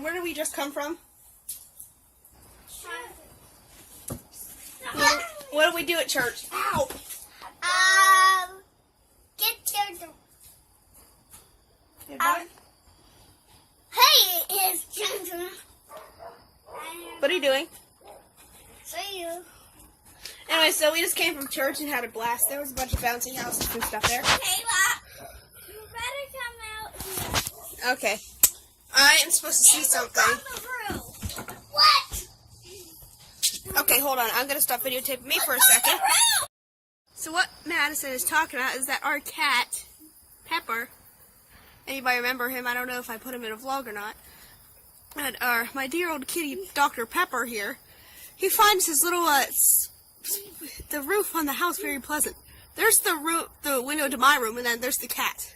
And where did we just come from? What did we do at church? Ow! Get your... Hey, it's children. what are you doing? See you. Anyway, so we just came from church and had a blast. There was a bunch of bouncy houses and stuff there. Kayla, you better come out here. Okay. I am supposed to see something. What? Okay, hold on. I'm going to stop videotaping me for a second. So what Madison is talking about is that our cat, Pepper, anybody remember him? I don't know if I put him in a vlog or not. And my dear old kitty, Dr. Pepper here, he finds his little, the roof on the house very pleasant. There's the window to my room, and then there's the cat.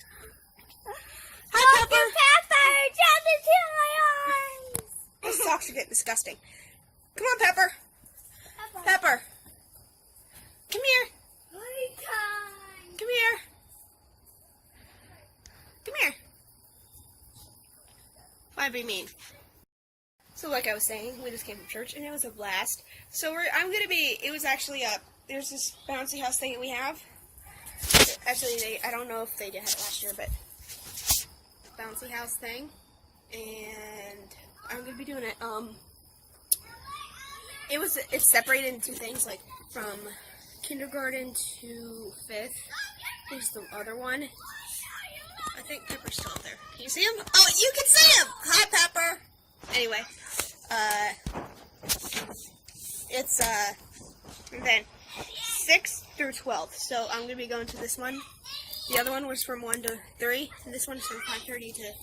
Hi, Pepper. Pepper, jump into my arms. Those socks are getting disgusting. Come on, Pepper. Pepper. Come here. Come here. Come here. Why be mean? So like I was saying, we just came from church and it was a blast. So it was actually there's this bouncy house thing that we have. Actually, I don't know if they did have it last year, but bouncy house thing. And I'm going to be doing it, it's separated into things like from kindergarten to 5th. Here's the other one. I think Pepper's still up there. Can you see him? Oh, you can see him! Hi, Pepper! Anyway, it's, then 6 through 12. So I'm going to be going to this one. The other one was from 1 to 3. And this one's from 5:30 to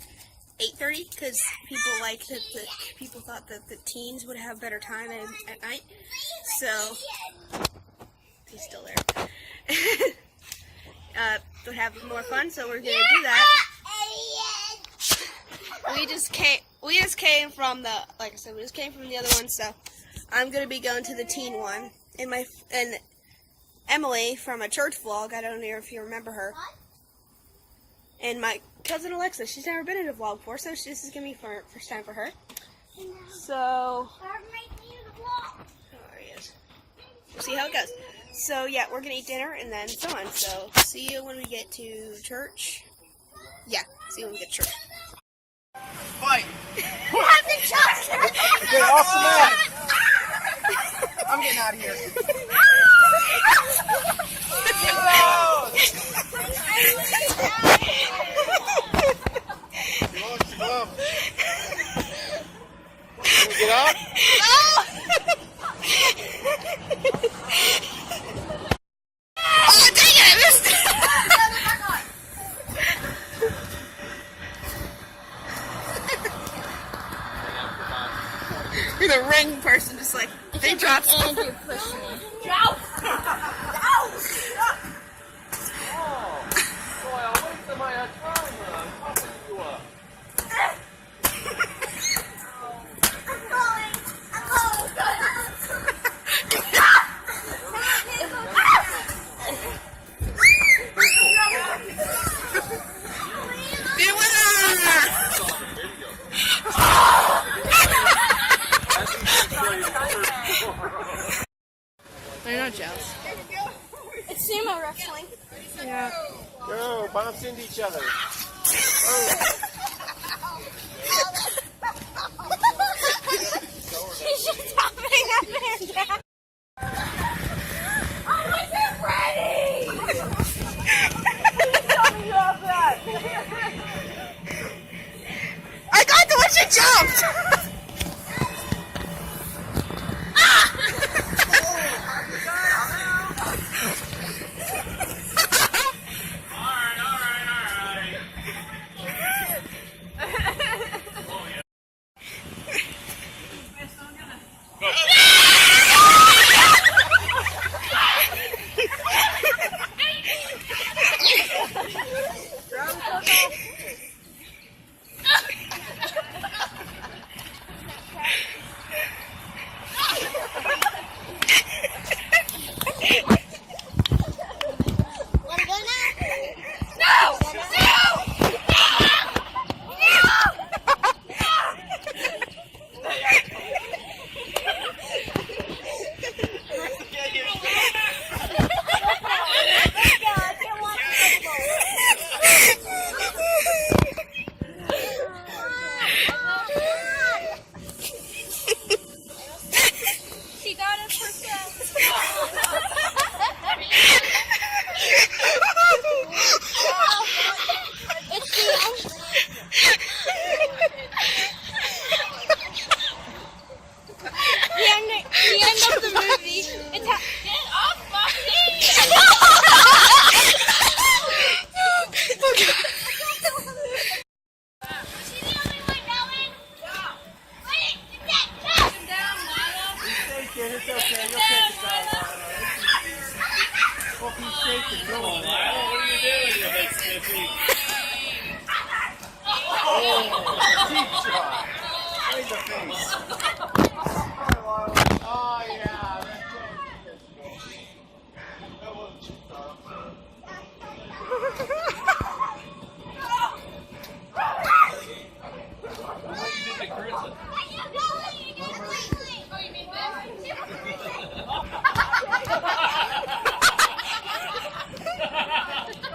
8:30, because people thought that the teens would have better time at night. So he's still there. Would have more fun. So we're gonna do that. We just came from the, like I said, we just came from the other one. So I'm gonna be going to the teen one. And Emily from a church vlog. I don't know if you remember her. And my cousin Alexa, she's never been in a vlog before, so this is going to be first time for her. So, there he is. We'll see how it goes. So, yeah, we're going to eat dinner and then so on. So, see you when we get to church. Yeah, see you when we get to church. Fight! Okay, off the mat! I'm getting out of here. Get up? Oh, dang it, I missed it! You're the ring person, just like, they dropped stuff. And you're pushing me. I'm not jealous. It's sumo wrestling. Yeah. Go, bounce into each other. She's just hopping up there, Dad. I wasn't ready! Please tell me you have that. I got the one she jumped! Cheap shot. Right in the face. Oh, yeah. That was cheap shot.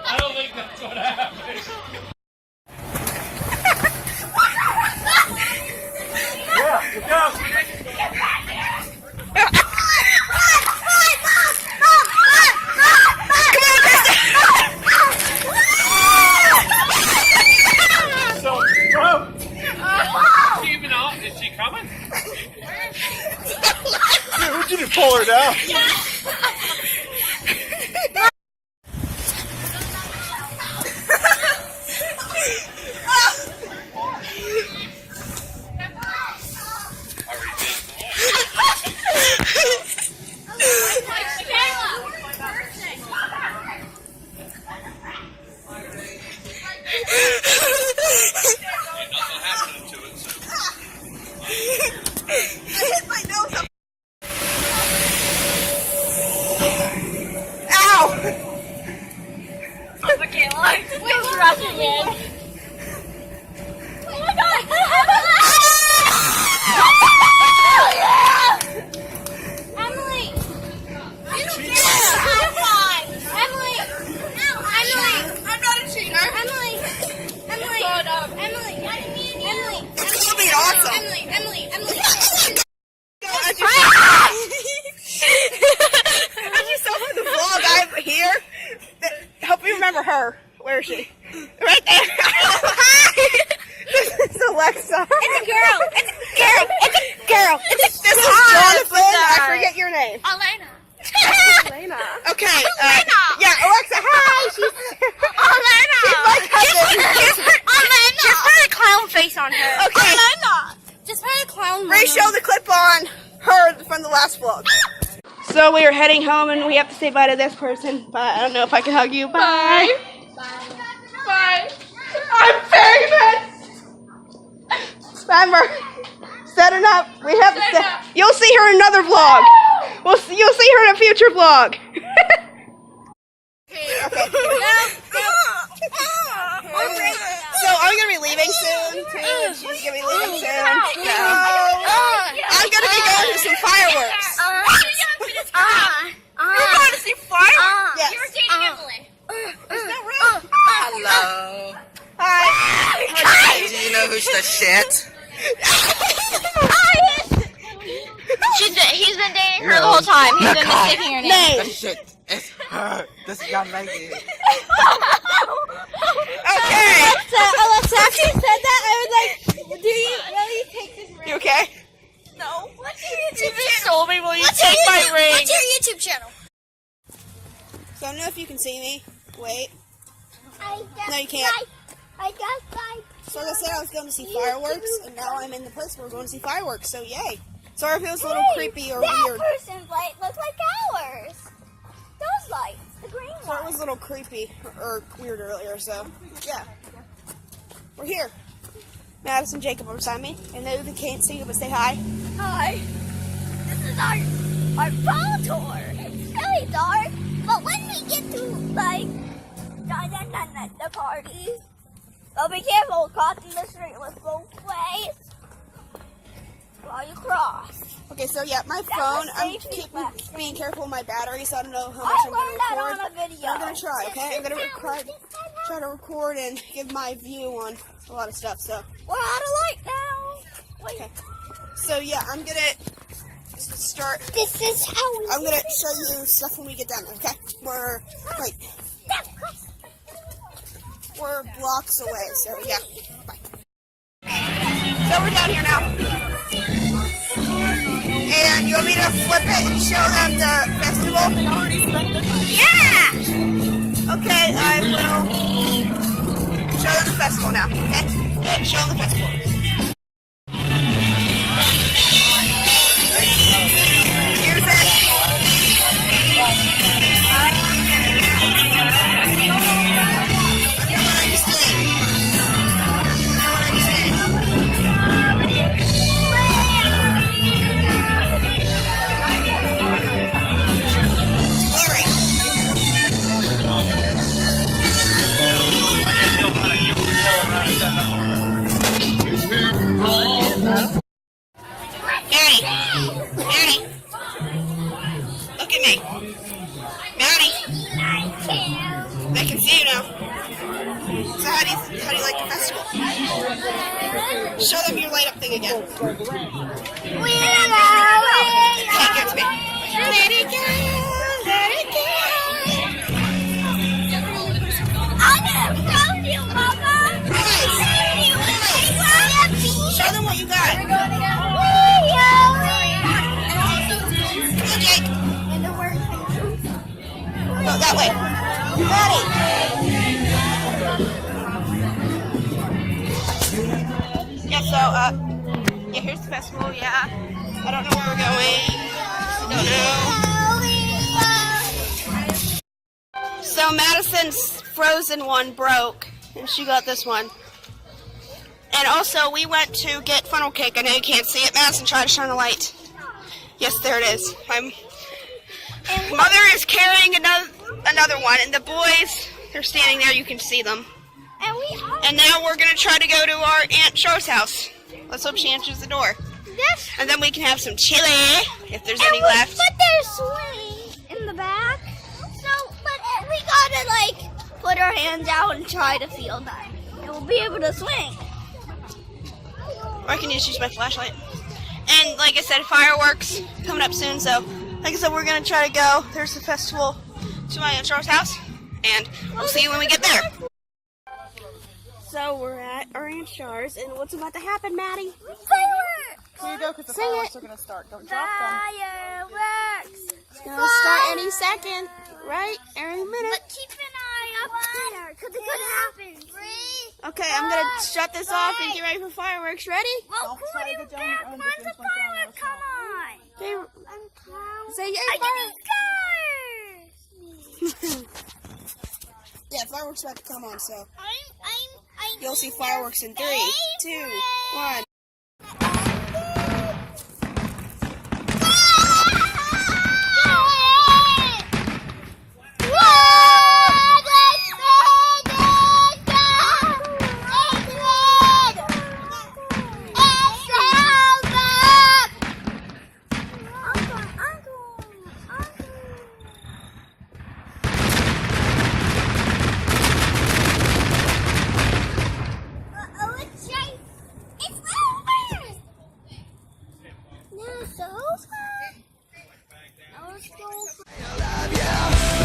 I don't think that's what happened. Yeah, good job. So, bro. Is she even on? Is she coming? Dude, would you just pull her down? Her. Where is she? Right there. This is Alexa. It's a girl. It's a girl. It's a girl. It's a This is Jonathan. I forget your name. Elena. Elena. Okay. Yeah, Alexa. Hi. She's Elena. my cousin. Elena. Just put a clown face on her. Okay. Elena. Just put a clown. Ray, show the clip on her from the last vlog. So we are heading home and we have to say bye to this person. Bye. I don't know if I can hug you. Bye. Bye. I'm famous. Remember, setting up. We have to set. You'll see her in another vlog. You'll see her in a future vlog. So I'm gonna be leaving soon too. And she's gonna be leaving soon. So I'm gonna be going to some fireworks. You're going to see fireworks? Yes. You were dating Emily. Is that right? Hello. Hi. Do you know who's the shit? He's been dating her the whole time. He's been mistaking her name. Name. The shit. It's her. This young lady. Okay. Alexa, after you said that, I was like, do you really take this ring? You okay? No. What's your YouTube channel? Told me, will you take my ring? What's your YouTube channel? So I don't know if you can see me. Wait. No, you can't. I just like. So like I said, I was going to see fireworks, and now I'm in the place where we're going to see fireworks. So yay. Sorry if it was a little creepy or weird. That person's light looks like ours. Those lights, the green So it ones. was a little creepy or weird earlier. So yeah, we're here. Madison, Jacob are beside me, and they can't see you, but say hi. Hi. This is our fall tour. It's really dark, but when we get to like the parties, so be careful crossing the street with both ways while you cross. Okay, so yeah, my That phone. was I'm safety keeping question. being careful with my battery, so I don't know how much I I'm going learned to that record. on a video. I'm gonna try. Okay, I'm gonna try to record and give my view on a lot of stuff. So We're out of light now. Wait. okay. So yeah, I'm gonna start. This is how we I'm gonna show you stuff when we get down there. Okay, we're like we're blocks away. So yeah, bye. So we're down here now. And you want me to flip it and show them the festival? Yeah! Okay, I will show them the festival now. Okay? Yeah, show them the festival. Here's it. Maddie, I can. I can see you now. So how do you like the festival? Show them your light up thing again. We love it. Take it to me. Let it go, let it go. I'm gonna throw you, Mama. Show them what you got. Come on, Jake. Go that way. Maddie. Yeah, so, yeah, here's the festival, yeah. I don't know where we're going. Don't know. So Madison's Frozen one broke, and she got this one. And also, we went to get funnel cake. I know you can't see it. Madison, try to shine the light. Yes, there it is. My mother is carrying another one, and the boys, they're standing there. You can see them. And now we're going to try to go to our Aunt Char's house. Let's hope she answers the door. And then we can have some chili, if there's any left. But there's swings in the back. So, but we gotta, like, put our hands out and try to feel that. And we'll be able to swing. Or I can just use my flashlight. And like I said, fireworks coming up soon. So, like I said, we're going to try to go. There's the festival to my Aunt Char's house. And we'll see you when we get there. So we're at our Aunt Char's, and what's about to happen, Maddie? Fireworks! Here you go, because the Sing fireworks it. are going to start. Don't drop them. Fireworks! It's gonna start any second, right? Any minute. But keep an eye up there, because it could happen. 3. Okay, I'm gonna shut this off and get ready for fireworks. Ready? Well, Don't put try it to jump back on the once the things like that, firework no, come on. Okay, say I yay, can fireworks. Yeah, fireworks about to come on, so I'm you'll see fireworks in 3, 2, 1.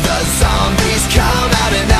The zombies come out and